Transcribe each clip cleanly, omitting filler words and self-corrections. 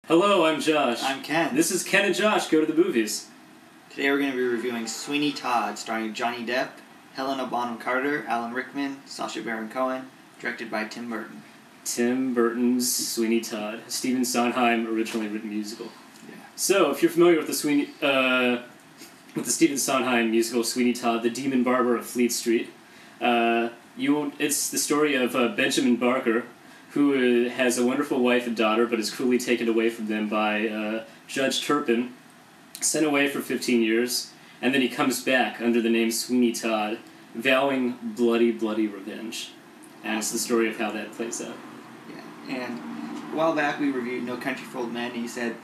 Hello, I'm Josh. I'm Ken. This is Ken and Josh Go to the Movies. Today we're going to be reviewing Sweeney Todd, starring Johnny Depp, Helena Bonham Carter, Alan Rickman, Sacha Baron Cohen, directed by Tim Burton. Tim Burton's Sweeney Todd, Stephen Sondheim originally written musical. Yeah. So, if you're familiar with the Stephen Sondheim musical Sweeney Todd, the Demon Barber of Fleet Street, it's the story of Benjamin Barker, who has a wonderful wife and daughter, but is cruelly taken away from them by Judge Turpin, sent away for 15 years, and then he comes back under the name Sweeney Todd, vowing bloody, bloody revenge. And it's the story of how that plays out. Yeah, and a while back we reviewed No Country for Old Men, and you said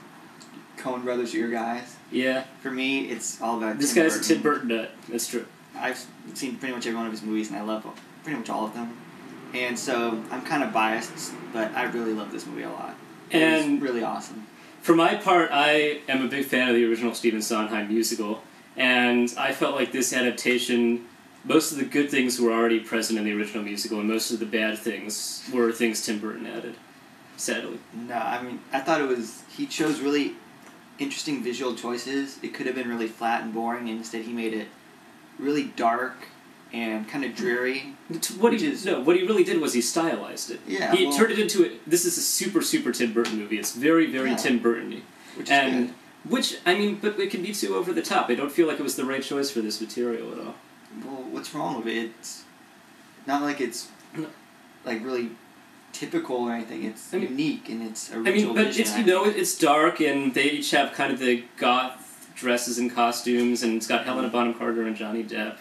Coen brothers are your guys. Yeah. For me, it's all about this Tim guy's Burton. a Tim Burton nut. That's true. I've seen pretty much every one of his movies, and I love pretty much all of them. And so I'm kind of biased, but I really love this movie a lot. It's really awesome. For my part, I am a big fan of the original Stephen Sondheim musical, and I felt like this adaptation, most of the good things were already present in the original musical, and most of the bad things were things Tim Burton added, sadly. No, I mean, I thought he chose really interesting visual choices. It could have been really flat and boring, and instead he made it really dark and kind of dreary. What he really did was he stylized it. Yeah, he turned it into this is a super, super Tim Burton movie. It's very, very Tim Burton-y. Which is good. But it can be too over the top. I don't feel like it was the right choice for this material at all. Well, what's wrong with it? It's not like it's like really typical or anything. It's unique and it's original. But it's dark, and they each have kind of the goth dresses and costumes, and it's got Helena Bonham Carter and Johnny Depp.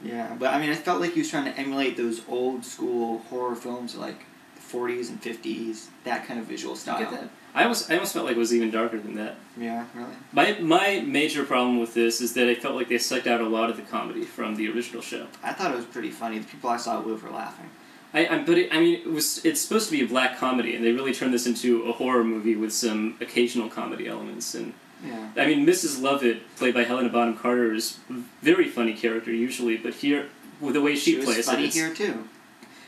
Yeah, but I felt like he was trying to emulate those old school horror films like the 40s and 50s, that kind of visual style. You get that? I almost felt like it was even darker than that. Yeah, really? My major problem with this is that I felt like they sucked out a lot of the comedy from the original show. I thought it was pretty funny. The people I saw it with were laughing. It's supposed to be a black comedy, and they really turned this into a horror movie with some occasional comedy elements. And yeah. Mrs. Lovett, played by Helena Bonham Carter, is a very funny character usually, but here, with the way she plays it, funny here too.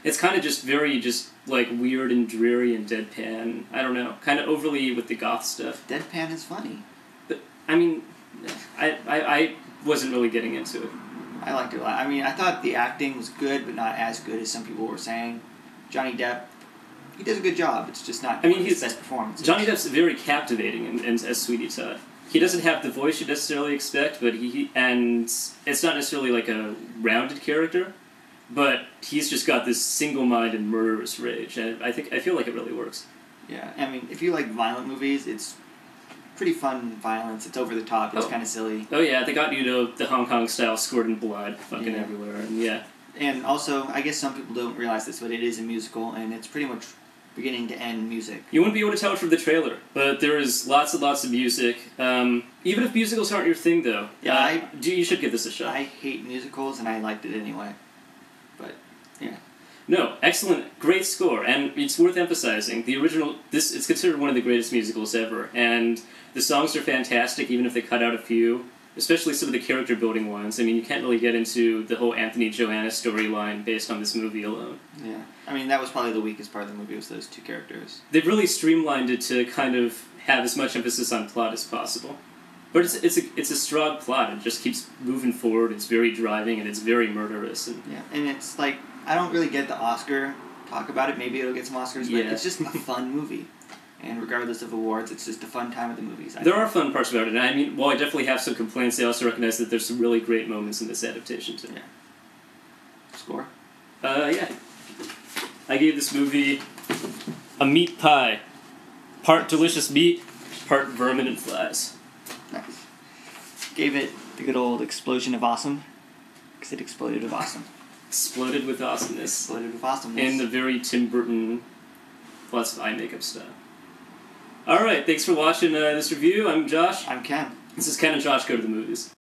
It's kind of just very weird and dreary and deadpan. I don't know, kind of overly with the goth stuff. Deadpan is funny. But I wasn't really getting into it. I liked it a lot. I thought the acting was good, but not as good as some people were saying. Johnny Depp, he does a good job. It's just not his best performance. Johnny Depp's very captivating as Sweeney Todd. He doesn't have the voice you necessarily expect, but and it's not necessarily like a rounded character, but he's just got this single-minded murderous rage, and I feel like it really works. Yeah, if you like violent movies, it's pretty fun violence. It's over the top. It's kind of silly. Oh yeah, they got the Hong Kong style squirting blood fucking everywhere, and yeah. And also, I guess some people don't realize this, but it is a musical, and it's pretty much beginning to end music. You wouldn't be able to tell it from the trailer, but there is lots and lots of music. Even if musicals aren't your thing, though, you should give this a shot. I hate musicals, and I liked it anyway. But yeah. No, excellent, great score, and it's worth emphasizing the original. It's considered one of the greatest musicals ever, and the songs are fantastic, even if they cut out a few. Especially some of the character building ones. You can't really get into the whole Anthony Joanna storyline based on this movie alone. Yeah. that was probably the weakest part of the movie, was those two characters. They've really streamlined it to kind of have as much emphasis on plot as possible. But it's a strong plot. It just keeps moving forward. It's very driving, and it's very murderous. And it's like, I don't really get the Oscar talk about it. Maybe it'll get some Oscars, but it's just a fun movie. And regardless of awards, it's just a fun time at the movies. There are fun parts about it. And while I definitely have some complaints, I also recognize that there's some really great moments in this adaptation, too. Yeah. Score? Yeah. I gave this movie a meat pie. Part delicious meat, part vermin and flies. Nice. Gave it the good old explosion of awesome, because it exploded with awesome. Exploded with awesomeness. Exploded with awesomeness. In the very Tim Burton, lots of eye makeup style. Alright, thanks for watching this review. I'm Josh. I'm Ken. This is Ken and Josh Go to the Movies.